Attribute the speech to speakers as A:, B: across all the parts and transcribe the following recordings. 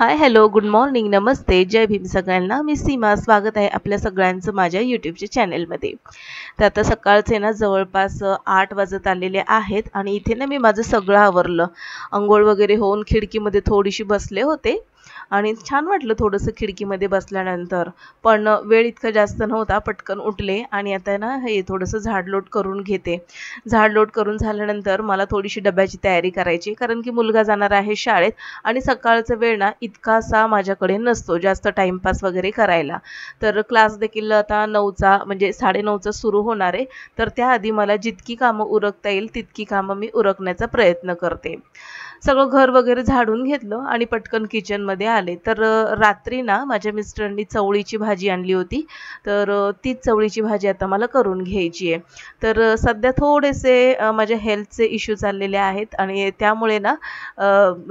A: हाय, hello, good morning, नमस्ते, जय भीम सगळ्यांना. मी सीमा. स्वागत आहे आपल्या सगळ्यांचं माझ्या यूट्यूबच्या चॅनेलमध्ये. तर आता सकाळचे ना जवळपास 8 वाजत आलेले आहेत आणि इथे ना मी माझं सगळं आवरलं. अंघोळ वगैरे होऊन खिडकीमध्ये थोडीशी बसले होते आणि छान वाटलं थोडंसं खिडकीमध्ये बसल्यानंतर. पण वेळ इतका जास्त नव्हता, पटकन उठले आणि आता ना हे थोडंसं झाडलोट करून घेते. झाडलोट करून झाल्यानंतर मला थोडीशी डब्याची तयारी करायची, कारण की मुलगा जाणार आहे शाळेत आणि सकाळचा वेळ ना इतकासा माझ्याकडे नसतो जास्त टाइमपास वगैरे करायला. तर क्लास देखील आता 9चा म्हणजे 9:30चा सुरू होणार आहे. तर त्याआधी मला जितकी कामं उरकता येईल तितकी कामं मी उरकण्याचा प्रयत्न करते. सगळं घर वगैरे झाडून घेतलं आणि पटकन किचनमध्ये आले. तर रात्री ना माझ्या मिस्टरांनी चवळीची भाजी आणली होती. तर तीच चवळीची भाजी आता मला करून घ्यायची आहे. तर सध्या थोडेसे माझ्या हेल्थचे इश्यू चाललेले आहेत आणि त्यामुळे ना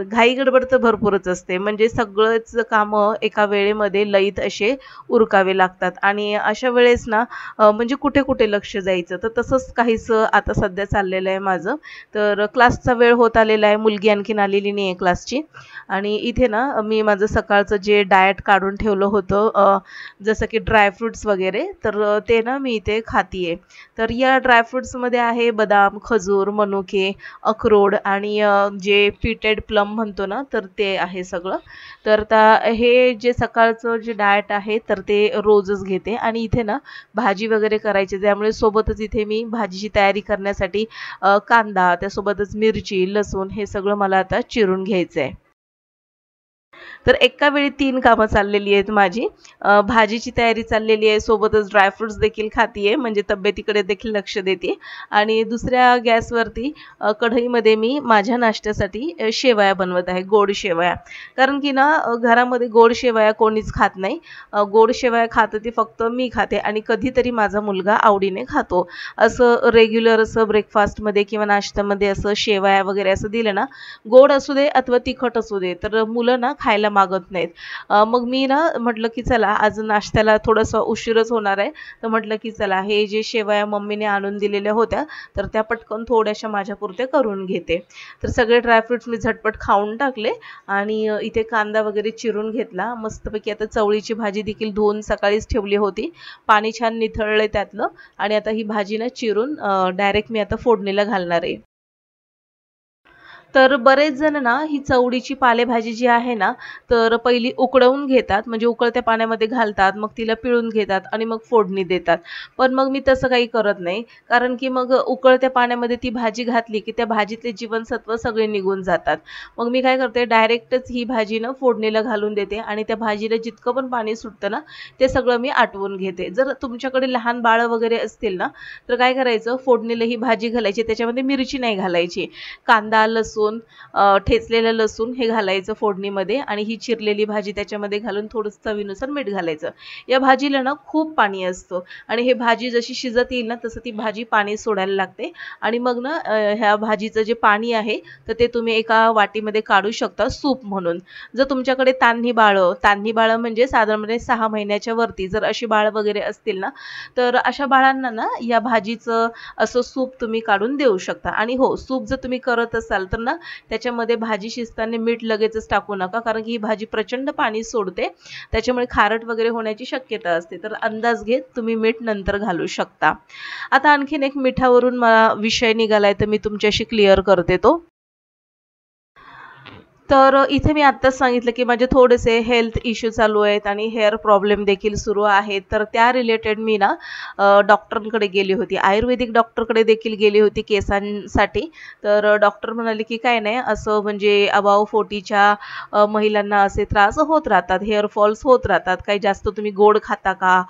A: घाई गडबड तर भरपूरच असते. म्हणजे सगळंच कामं एका वेळेमध्ये लयीत असे उरकावे लागतात आणि अशा वेळेस ना म्हणजे कुठे कुठे लक्ष जायचं. तर तसंच काहीसं आता सध्या चाललेलं आहे माझं. तर क्लासचा वेळ होत आलेला आहे. मुलगी आणखीन आलेली नाही आहे क्लासची आणि इथे ना मी माझं सकाळचं जे डाएट काढून ठेवलं होतं, जसं की ड्रायफ्रुट्स वगैरे, तर ते ना मी इथे खातीये. तर या ड्रायफ्रुट्समध्ये आहे बदाम, खजूर, मनुके, अक्रोड आणि जे पीटेड प्लम म्हणतो ना, तर ते आहे सगळं. तर हे जे सकाळचं जे डाएट आहे तर ते रोजच घेते आणि इथे ना भाजी वगैरे करायची, त्यामुळे सोबतच इथे मी भाजीची तयारी करण्यासाठी कांदा, त्यासोबतच मिरची, लसूण हे सगळं मला आता चिरून घ्यायचं आहे. तर एका वेळी 3 कामं चाललेली आहेत माझी. भाजीची तयारी चाललेली आहे, सोबतच ड्रायफ्रुट्स देखील खातीये, म्हणजे तब्येतीकडे देखील लक्ष देते आणि दुसऱ्या गॅसवरती कढईमध्ये मी माझ्या नाश्त्यासाठी शेवया बनवत आहे, गोड शेवया. कारण की ना घरामध्ये गोड शेवया कोणीच खात नाही. गोड शेवया खाते ती फक्त मी खाते आणि कधीतरी माझा मुलगा आवडीने खातो. असं रेग्युलर असं ब्रेकफास्टमध्ये किंवा नाश्त्यामध्ये असं शेवया वगैरे असं दिलं ना, गोड असू दे अथवा तिखट असू दे, तर मुलं ना खायला मागत नाहीत. मग मी ना म्हटलं की चला आज नाश्त्याला थोडंसं उशीरच होणार आहे, तर म्हटलं की चला हे जे शेवया मम्मीने आणून दिलेल्या होत्या तर त्या पटकन थोड्याशा माझ्यापुरते करून घेते. तर सगळे ड्रायफ्रुट्स मी झटपट खाऊन टाकले आणि इथे कांदा वगैरे चिरून घेतला. मस्तपैकी आता चवळीची भाजी देखील धुवून सकाळीच ठेवली होती. पाणी छान निथळले त्यातलं आणि आता ही भाजी ना चिरून डायरेक्ट मी आता फोडणीला घालणार आहे. तर बरेच जण ना ही चवळीची पालेभाजी जी आहे ना, तर पहिली उकळवून घेतात, म्हणजे उकळत्या पाण्यामध्ये घालतात, मग तिला पिळून घेतात आणि मग फोडणी देतात. पण मग मी तसं काही करत नाही, कारण की मग उकळत्या पाण्यामध्ये ती भाजी घातली की त्या भाजीतले जीवनसत्व सगळे निघून जातात. मग मी काय करते, डायरेक्टच ही भाजी ना फोडणीला घालून देते आणि त्या भाजीला जितकं पण पाणी सुटतं ना, ते सगळं मी आटवून घेते. जर तुमच्याकडे लहान बाळं वगैरे असतील ना, तर काय करायचं, फोडणीला ही भाजी घालायची, त्याच्यामध्ये मिरची नाही घालायची. कांदा, लसूण, ठेचलेलं लसूण हे घालायचं फोडणीमध्ये आणि ही चिरलेली भाजी त्याच्यामध्ये घालून थोडंसं चवीनुसार मीठ घालायचं. या भाजीला ना खूप पाणी असतं आणि हे भाजी जशी शिजत येईल ना तसं ती भाजी पाणी सोडायला लागते आणि मग ना ह्या भाजीचं जे पाणी आहे तर ते तुम्ही एका वाटीमध्ये काढू शकता सूप म्हणून. जर तुमच्याकडे तान्ही बाळं म्हणजे साधारणपणे 6 महिन्याच्या वरती जर अशी बाळं वगैरे असतील ना, तर अशा बाळांना ना या भाजीचं असं सूप तुम्ही काढून देऊ शकता. आणि हो, सूप जर तुम्ही करत असाल तर ना त्याच्यामध्ये भाजी शिजताना मीठ लगेचच टाकू नका, कारण की ही भाजी प्रचंड पाणी सोडते, त्याच्यामुळे खारट वगैरे होण्याची शक्यता असते. तर अंदाज घेत तुम्ही मीठ नंतर घालू शकता. आता आणखीन एक मिठावरून मला विषय निघालाय तर मी तुमच्याशी क्लिअर करते तो. तर इथे मी आत्ताच सांगितलं की माझे थोडेसे हेल्थ इश्यू चालू आहेत आणि हेअर प्रॉब्लेम देखील सुरू आहेत. तर त्या रिलेटेड मी ना डॉक्टरांकडे गेली होती, आयुर्वेदिक डॉक्टरकडे देखील गेली होती केसांसाठी. तर डॉक्टर म्हणाले की काय नाही, असं म्हणजे अबाव 40च्या महिलांना असे त्रास होत राहतात, हेअर फॉल्स होत राहतात. काही जास्त तुम्ही गोड खाता का,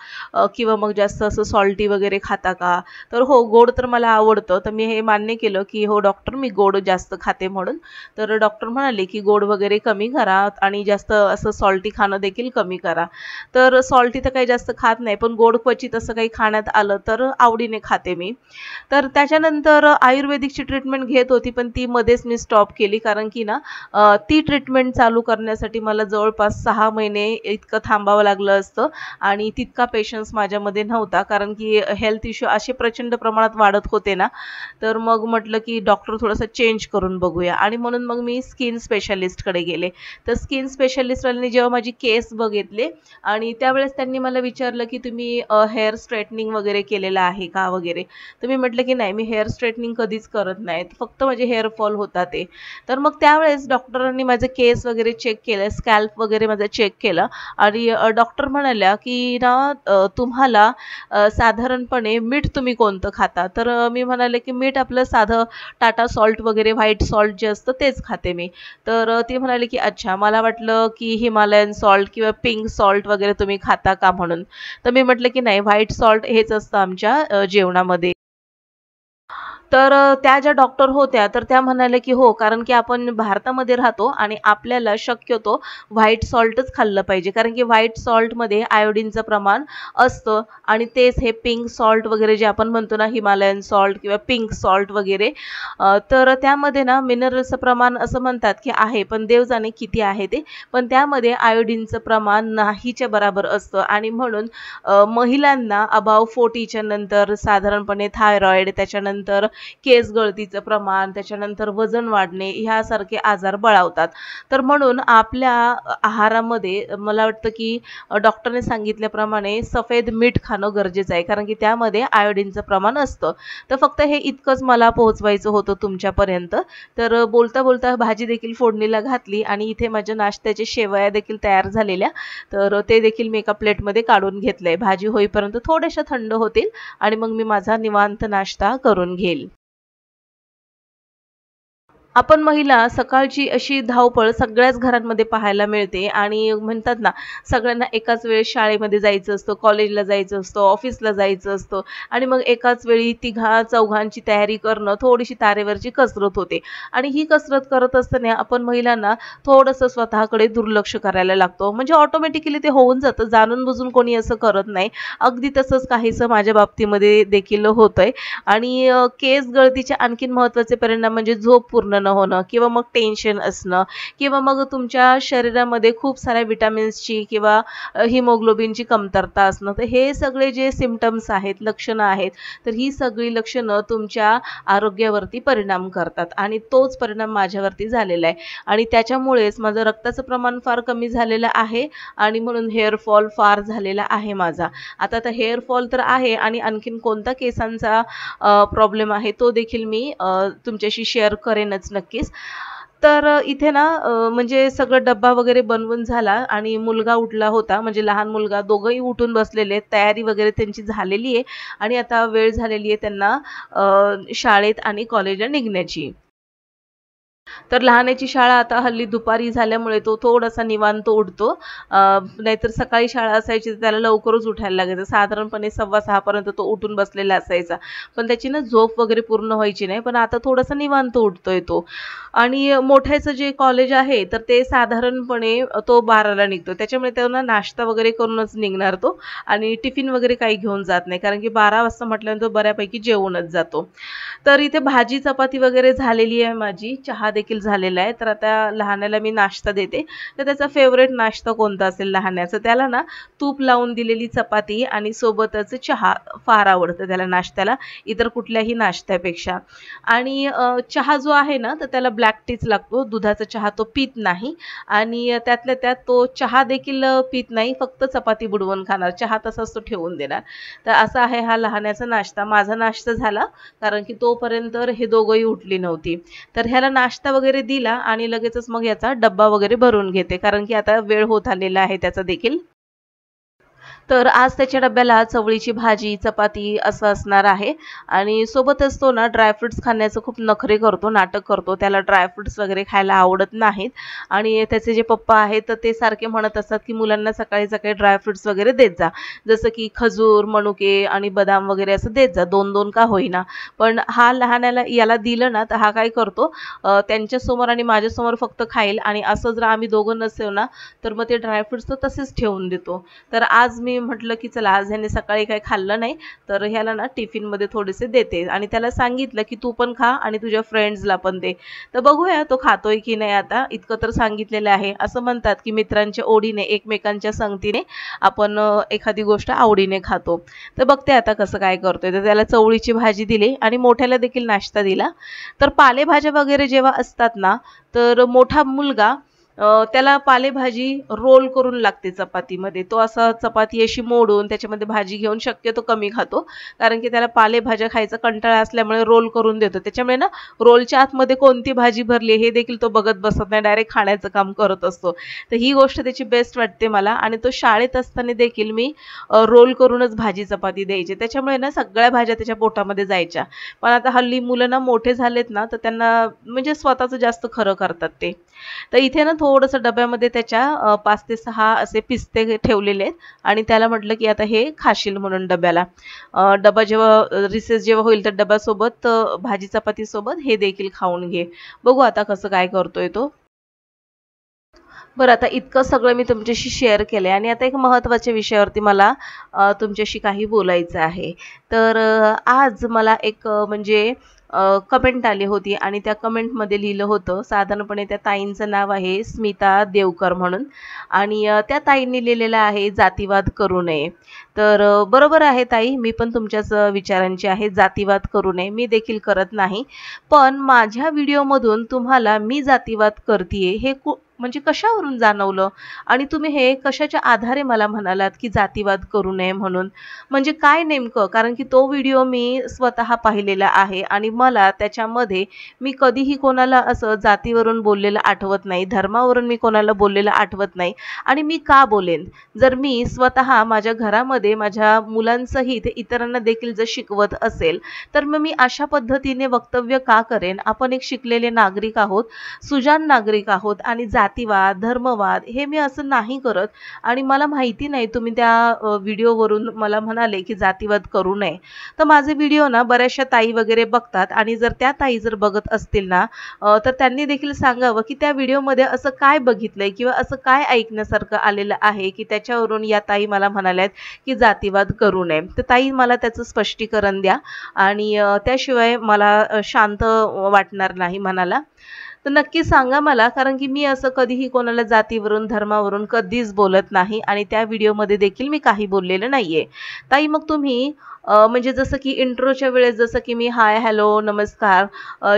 A: किंवा मग जास्त असं सॉल्टी वगैरे खाता का. तर हो, गोड तर मला आवडतं, तर मी हे मान्य केलं की हो डॉक्टर, मी गोड जास्त खाते म्हणून. तर डॉक्टर म्हणाले की गोड वगैरे कमी करा आणि जास्त असं सॉल्टी खाणं देखील कमी करा. तर सॉल्टी तर काही जास्त खात नाही, पण गोड क्वचित असं काही खाण्यात आलं तर आवडीने खाते मी. तर त्याच्यानंतर आयुर्वेदिकची ट्रीटमेंट घेत होती, पण ती मध्येच मी स्टॉप केली, कारण की ना ती ट्रीटमेंट चालू करण्यासाठी मला जवळपास 6 महिने इतकं थांबावं लागलं असतं आणि तितका पेशन्स माझ्यामध्ये नव्हता, कारण की हेल्थ इश्यू असे प्रचंड प्रमाणात वाढत होते ना. तर मग म्हटलं की डॉक्टर थोडंसं चेंज करून बघूया आणि म्हणून मग मी स्किन स्पेशालिस्टकडे गेले. तर स्किन स्पेशालिस्टवाल्यांनी जेव्हा माझी केस बघितले आणि त्यावेळेस त्यांनी मला विचारलं की तुम्ही हेअर स्ट्रेटनिंग वगैरे केलेलं आहे का वगैरे. तर मी म्हटलं की नाही, मी हेअर स्ट्रेटनिंग कधीच करत नाही, फक्त माझे हेअर फॉल होता ते. तर मग त्यावेळेस डॉक्टरांनी माझे केस वगैरे चेक केले, स्कॅल्प वगैरे माझं चेक केलं आणि डॉक्टर म्हणाल्या की ना तुम्हाला साधारणपणे मीठ तुम्ही कोणतं खाता. तर मी म्हणाले की मीठ आपलं साधं टाटा सॉल्ट वगैरे व्हाईट सॉल्ट जे असतं तेच खाते मी. तर ती म्हणाली की अच्छा, मला वाटलं की हिमालयन सॉल्ट किंवा पिंक सॉल्ट वगैरे तुम्ही खाता का म्हणून. तर मी म्हटलं की नाही, व्हाईट सॉल्ट हेच असतं आमच्या जेवणामध्ये. तर त्या ज्या डॉक्टर होत्या तर त्या म्हणाल्या की हो, कारण की आपण भारतामध्ये राहतो आणि आपल्याला शक्यतो व्हाईट सॉल्टच खाल्लं पाहिजे, कारण की व्हाईट सॉल्टमध्ये आयोडीनचं प्रमाण असतं आणि तेच हे पिंक सॉल्ट वगैरे जे आपण म्हणतो ना, हिमालयन सॉल्ट किंवा पिंक सॉल्ट वगैरे, तर त्यामध्ये ना मिनरल्सचं प्रमाण असं म्हणतात की आहे, पण देव जाणे किती आहे ते, पण त्यामध्ये आयोडीनचं प्रमाण नाहीच्या बरोबर असतं. आणि म्हणून महिलांना अबाव 40च्या नंतर साधारणपणे थायरॉइड, त्याच्यानंतर केस गळतीचं प्रमाण, त्याच्यानंतर वजन वाढणे ह्यासारखे आजार बळावतात. तर म्हणून आपल्या आहारामध्ये मला वाटतं की डॉक्टरने सांगितल्याप्रमाणे सफेद मीठ खाणं गरजेचं आहे, कारण की त्यामध्ये आयोडीनचं प्रमाण असतं. तर फक्त हे इतकंच मला पोहोचवायचं होतं तुमच्यापर्यंत. तर बोलता बोलता भाजी देखील फोडणीला घातली आणि इथे माझ्या नाश्त्याच्या शेवया देखील तयार झालेल्या, तर ते देखील मी एका प्लेटमध्ये काढून घेतलंय. भाजी होईपर्यंत थोड्याशा थंड होतील आणि मग मी माझा निवांत नाश्ता करून घेईल. आपण महिला सकाळची अशी धावपळ सगळ्याच घरांमध्ये पाहायला मिळते आणि म्हणतात ना, सगळ्यांना एकाच वेळेस शाळेमध्ये जायचं असतं, कॉलेजला जायचं असतं, ऑफिसला जायचं असतं आणि मग एकाच वेळी तिघा चौघांची तयारी करणं थोडीशी तारेवरची कसरत होते. आणि ही कसरत करत असताना आपण महिलांना थोडंसं स्वतःकडे दुर्लक्ष करायला लागतो, म्हणजे ऑटोमॅटिकली ते होऊन जातं, जाणून बुजून कोणी असं करत नाही. अगदी तसंच काहीसं माझ्या बाबतीमध्ये देखील होतंय. आणि केस गळतीचे आणखीन महत्त्वाचे परिणाम म्हणजे झोप पूर्ण न होणं किंवा मग टेन्शन असणं किंवा मग तुमच्या शरीरामध्ये खूप साऱ्या विटामिन्सची किंवा हिमोग्लोबिनची कमतरता असणं. तर हे सगळे जे सिम्पटम्स आहेत, लक्षणं आहेत, तर ही सगळी लक्षणं तुमच्या आरोग्यावरती परिणाम करतात आणि तोच परिणाम माझ्यावरती झालेला आहे. आणि त्याच्यामुळेच माझं रक्ताचं प्रमाण फार कमी झालेलं आहे आणि म्हणून हेअर फॉल फार झालेला आहे माझा. आता हेअर फॉल तर आहे आणि आणखीन कोणता केसांचा प्रॉब्लेम आहे तो देखील मी तुमच्याशी शेअर करेनच नक्कीच. तर इथे ना म्हणजे सगळं डब्बा वगैरे बनवून झाला आणि मुलगा उठला होता, म्हणजे लहान मुलगा, दोघंही उठून बसलेले आहेत, तयारी वगैरे त्यांची झालेली आहे आणि आता वेळ झालेली आहे त्यांना शाळेत आणि कॉलेजला निघण्याची. तर लहानाची शाळा आता हल्ली दुपारी झाल्यामुळे तो थोडासा निवांत उठतो. नाहीतर सकाळी शाळा असायची तर त्याला लवकरच उठायला लागायचं. साधारणपणे 5:15 पर्यंत तो उठून बसलेला असायचा. पण त्याची ना झोप वगैरे पूर्ण व्हायची नाही. पण आता थोडासा निवांत उठतोय तो. आणि मोठ्याचं जे कॉलेज आहे तर ते साधारणपणे तो 12ला निघतो. त्याच्यामुळे त्याला नाश्ता वगैरे करूनच निघणार तो आणि टिफिन वगैरे काही घेऊन जात नाही. कारण की 12 वाजता म्हटल्यानंतर बऱ्यापैकी जेवूनच जातो. तर इथे भाजी चपाती वगैरे झालेली आहे माझी, चहा देखील झालेला आहे. तर आता लहान्याला मी नाश्ता देते. तर त्याचा फेवरेट नाश्ता कोणता असेल लहान्याचा, त्याला ना तूप लावून दिलेली चपाती आणि सोबतच चहा फार आवडतं त्याला नाश्त्याला, इतर कुठल्याही नाश्त्यापेक्षा. आणि चहा जो आहे ना तर त्याला ब्लॅक टीच लागतो, दुधाचा चहा तो पीत नाही. आणि त्यातल्या त्यात तो चहा देखील पीत नाही, फक्त चपाती बुडवून खाणार, चहा तसाच तो ठेवून देणार. तर असा आहे हा लहान्याचा नाश्ता. माझा नाश्ता झाला कारण की तोपर्यंत हे दोघंही उठली नव्हती. तर ह्याला नाश्ता वगैरे दिला आणि लगेचच मग याचा डब्बा वगैरे भरून घेते, कारण की आता वेळ होत आलेला आहे त्याचा देखील. तर आज त्याच्या डब्याला चवळीची भाजी, चपाती असं असणार आहे आणि सोबतच तो ना ड्रायफ्रुट्स खाण्याचं खूप नखरे करतो, नाटक करतो. त्याला ड्रायफ्रुट्स वगैरे खायला आवडत नाहीत आणि त्याचे जे पप्पा आहेत तर ते सारखे म्हणत असतात की मुलांना सकाळी सकाळी ड्रायफ्रुट्स वगैरे देत जा, जसं की खजूर, मनुके आणि बदाम वगैरे असं देत जा, 2-2 का होईना. पण हा लहानाला याला दिलं ना तर हा काय करतो, त्यांच्यासमोर आणि माझ्यासमोर फक्त खाईल आणि असं जर आम्ही दोघं नसेल ना तर मग ते ड्रायफ्रुट्स तो तसेच ठेवून देतो. तर आज मी म्हटलं की चला आज ह्याने सकाळी काही खाल्लं नाही तर ह्याला ना टिफिनमध्ये थोडेसे देते आणि त्याला सांगितलं की तू पण खा आणि तुझ्या फ्रेंड्सला पण दे. तर बघूया तो खातोय की नाही. आता इतकं तर सांगितलेलं आहे. असं म्हणतात की मित्रांच्या ओढीने एकमेकांच्या संगतीने आपण एखादी गोष्ट आवडीने खातो. तर बघते आता कसं काय करतोय. तर त्याला चवळीची भाजी दिली आणि मोठ्याला देखील नाश्ता दिला. तर पालेभाज्या वगैरे जेव्हा असतात ना तर मोठा मुलगा त्याला पालेभाजी रोल करून लागते चपातीमध्ये. तो असा चपाती अशी मोडून त्याच्यामध्ये भाजी घेऊन शक्यतो कमी खातो. कारण की त्याला पालेभाज्या खायचा कंटाळा असल्यामुळे रोल करून देतो. त्याच्यामुळे ना रोलच्या आतमध्ये कोणती भाजी भरली हे देखील तो बघत बसत नाही. डायरेक्ट खाण्याचं काम करत असतो. तर ही गोष्ट त्याची बेस्ट वाटते मला. आणि तो शाळेत असताना देखील मी रोल करूनच भाजी चपाती द्यायचे. त्याच्यामुळे ना सगळ्या भाज्या त्याच्या पोटामध्ये जायच्या. पण आता हल्ली मुलं ना मोठे झालेत ना तर त्यांना म्हणजे स्वतःचं जास्त खरं करतात ते. तर इथे ना थोडंसं डब्यामध्ये त्याच्या 5 ते 6 असे पिस्ते ठेवलेले आहेत आणि त्याला म्हटलं की आता हे खाशील म्हणून डब्याला. डबा जेव्हा रिसेस जेव्हा होईल तर डब्यासोबत भाजी चपाती सोबत हे देखील खाऊन घे. बघू आता कसं काय करतोय तो. बरं आता इतकं सगळं मी तुमच्याशी शेअर केलंय आणि आता एक महत्त्वाच्या विषयावरती मला तुमच्याशी काही बोलायचं आहे. तर आज मला एक म्हणजे कमेंट आली होती आणि त्या कमेंटमध्ये लिहिलं होतं. साधारणपणे त्या ताईंचं नाव आहे स्मिता देवकर म्हणून आणि त्या ताईंनी लिहिलेलं आहे जातीवाद करू नये. तर बरोबर आहे ताई, मी पण तुमच्याच विचारांची आहे. जातीवाद करू नये, मी देखील करत नाही. पण माझ्या व्हिडिओमधून तुम्हाला मी जातीवाद करतीये हे म्हणजे कशावरून जाणवलं आणि तुम्ही हे कशाच्या आधारे मला म्हणालात की जातीवाद करू नये म्हणून. म्हणजे काय नेमकं? कारण की तो व्हिडिओ मी स्वतः पाहिलेला आहे आणि मला त्याच्यामध्ये मी कधीही कोणाला असं जातीवरून बोललेलं आठवत नाही, धर्मावरून मी कोणाला बोललेलं आठवत नाही. आणि मी का बोलेन? जर मी स्वतः माझ्या घरामध्ये माझ्या मुलांसहित इतरांना देखील जर शिकवत असेल तर मग मी अशा पद्धतीने वक्तव्य का करेन? आपण एक शिकलेले नागरिक आहोत, सुजाण नागरिक आहोत आणि जातीवाद, धर्मवाद हे मी असं नाही करत. आणि मला माहिती नाही तुम्ही त्या व्हिडिओवरून मला म्हणाले की जातीवाद करू नये. तर माझे व्हिडिओ ना बऱ्याचशा ताई वगैरे बघतात आणि जर त्या ताई जर बघत असतील ना तर त्यांनी देखील सांगावं की त्या व्हिडिओमध्ये असं काय बघितलंय किंवा असं काय ऐकण्यासारखं आलेलं आहे की त्याच्यावरून या ताई मला म्हणाल्यात की जातीवाद करू नये. तर ताई मला त्याचं स्पष्टीकरण द्या आणि त्याशिवाय मला शांत वाटणार नाही मनाला. तर नक्की सांगा मला, कारण की मी असं कधीही कोणाला जातीवरून धर्मावरून कधीच बोलत नाही आणि त्या व्हिडिओमध्ये देखील मी काही बोललेलं नाहीये. ताई मग तुम्ही म्हणजे जसं की इंट्रोच्या वेळेस जसं की मी हाय हॅलो नमस्कार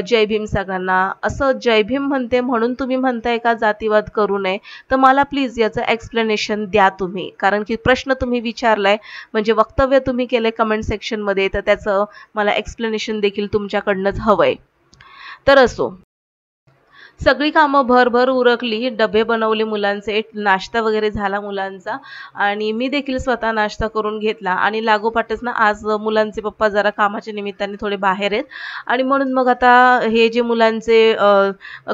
A: जय भीम सगळ्यांना असं जय भीम म्हणते म्हणून तुम्ही म्हणताय का जातीवाद करू नये? तर मला प्लीज याचं एक्सप्लेनेशन द्या तुम्ही. कारण की प्रश्न तुम्ही विचारलाय म्हणजे वक्तव्य तुम्ही केलंय कमेंट सेक्शनमध्ये तर त्याचं मला एक्सप्लेनेशन देखील तुमच्याकडनंच हवंय. तर असो, सगळी कामं भरभर उरकली, डबे बनवले मुलांचे, नाश्ता वगैरे झाला मुलांचा आणि मी देखील स्वतः नाश्ता करून घेतला आणि लागोपाठच ना आज मुलांचे पप्पा जरा कामाच्या निमित्ताने थोडे बाहेर आहेत आणि म्हणून मग आता हे जे मुलांचे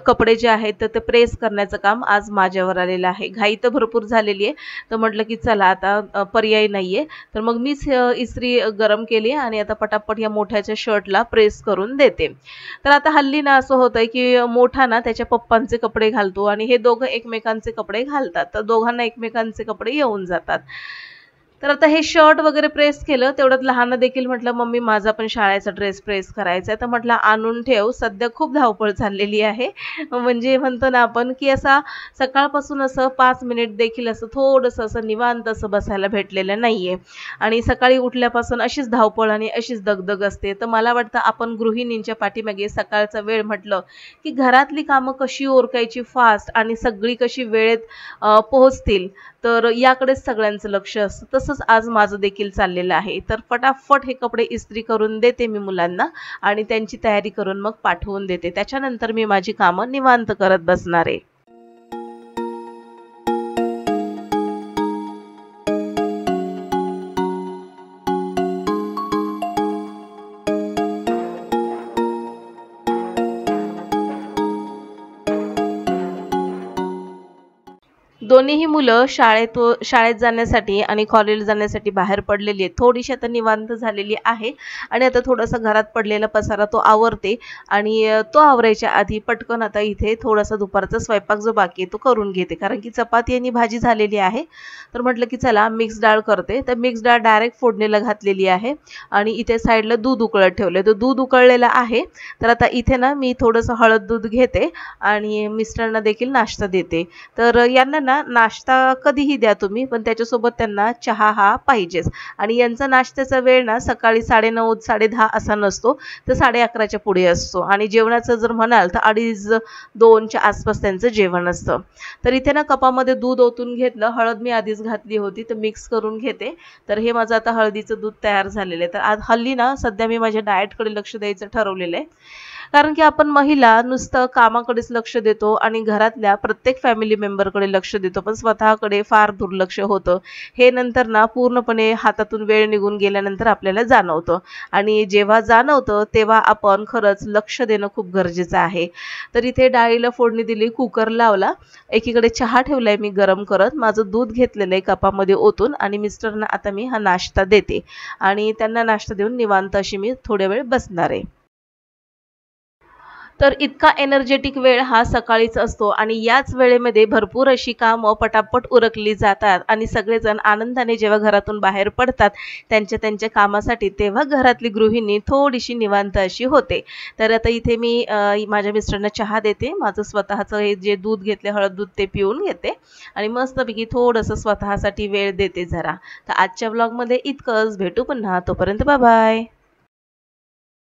A: कपडे जे आहेत तर ते प्रेस करण्याचं काम आज माझ्यावर आलेलं आहे. घाई तर भरपूर झालेली आहे. तर म्हटलं की चला आता पर्याय नाहीये. तर मग मीच इस्त्री गरम केली आणि आता पटापट या मोठ्याच्या शर्टला प्रेस करून देते. तर आता हल्ली ना असं होतंय की मोठा ना त्याच्या पप्पांचे कपडे घालतो आणि हे दोघं एकमेकांचे कपडे घालतात. तर दोघांना एकमेकांचे कपडे येऊन जातात. तर आता हे शर्ट वगैरे प्रेस केलं. तेवढ्यात लहान देखील म्हटलं मम्मी माझा पण शाळेचा ड्रेस प्रेस करायचा आहे. तर म्हटलं आणून ठेव. सध्या खूप धावपळ चाललेली आहे. म्हणजे म्हणतो ना आपण की असा सकाळपासून असं 5 मिनिट देखील असं थोडंसं असं निवांत असं बसायला भेटलेलं नाहीये. आणि सकाळी उठल्यापासून अशीच धावपळ आणि अशीच दगदग असते. तर मला वाटतं आपण गृहिणींच्या पाठीमागे सकाळचा वेळ म्हटलं की घरातली कामं कशी उरकायची फास्ट आणि सगळी कशी वेळेत पोहोचतील तर याकडेच सगळ्यांचं लक्ष असतं. तसंच आज माझं देखील चाललेलं आहे. तर फटाफट हे कपडे इस्त्री करून देते मी मुलांना आणि त्यांची तयारी करून मग पाठवून देते. त्याच्यानंतर मी माझी कामं निवांत करत बसणार आहे. दोन्हीही मुलं शाळेत जाण्यासाठी आणि कॉलेजला जाण्यासाठी बाहेर पडलेली आहेत. थोडीशी आता निवांत झालेली आहे आणि आता थोडासा घरात पडलेला पसारा तो आवरते आणि तो आवरायच्या आधी पटकन आता इथे थोडासा दुपारचा स्वयंपाक जो बाकी आहे तो करून घेते, कारण की चपाती आणि भाजी झालेली आहे. तर म्हटलं की चला मिक्स डाळ करते. तर मिक्स डाळ डायरेक्ट फोडणीला घातलेली आहे आणि इथे साईडला दूध उकळत ठेवले. तर दूध उकळलेलं आहे. तर आता इथे ना मी थोडंसं हळद दूध घेते आणि मिस्टरांना देखील नाश्ता देते. तर यांना ना नाश्ता कधीही द्या तुम्ही, पण त्याच्यासोबत त्यांना चहा हा पाहिजेच. आणि यांचा नाश्त्याचा वेळ ना सकाळी 9:30 10:30 असा नसतो, तर 11:30च्या पुढे असतो. आणि जेवणाचं जर म्हणाल तर 2:30-2च्या आसपास त्यांचं जेवण असतं. तर इथे ना कपामध्ये दूध ओतून घेतलं. हळद मी आधीच घातली होती, तर मिक्स करून घेते. तर हे माझं आता हळदीचं दूध तयार झालेलं आहे. तर आज हल्ली ना सध्या मी माझ्या डाएटकडे लक्ष द्यायचं ठरवलेलं आहे, कारण की आपण महिला नुसतं कामाकडेच लक्ष देतो आणि घरातल्या प्रत्येक फॅमिली मेंबरकडे लक्ष देतो, पण स्वतःकडे फार दुर्लक्ष होतं. हे नंतर ना पूर्णपणे हातातून वेळ निघून गेल्यानंतर आपल्याला जाणवतं आणि जेव्हा जाणवतं तेव्हा आपण खरंच लक्ष देणं खूप गरजेचं आहे. तर इथे डाळीला फोडणी दिली, कुकर लावला, एकीकडे चहा ठेवलाय मी गरम करत, माझं दूध घेतलेलं आहे कपामध्ये ओतून आणि मिस्टरना आता मी हा नाश्ता देते आणि त्यांना नाश्ता देऊन निवांत अशी मी थोड्या वेळ बसणार आहे. तर इतका एनर्जेटिक वेळ हा सकाळीच असतो आणि याच वेळेमध्ये भरपूर अशी कामं पटापट उरकली जातात आणि सगळेजण आनंदाने जेव्हा घरातून बाहेर पडतात त्यांच्या त्यांच्या कामासाठी, तेव्हा घरातली गृहिणी थोडीशी निवांत अशी होते. तर आता इथे मी माझ्या मिस्टरांना चहा देते, माझं स्वतःचं हे जे दूध घेतले हळद दूध ते पिऊन घेते आणि मस्तपैकी थोडंसं स्वतःसाठी वेळ देते जरा. तर आजच्या ब्लॉगमध्ये इतकंच. भेटू पुन्हा, तोपर्यंत बाय बाय.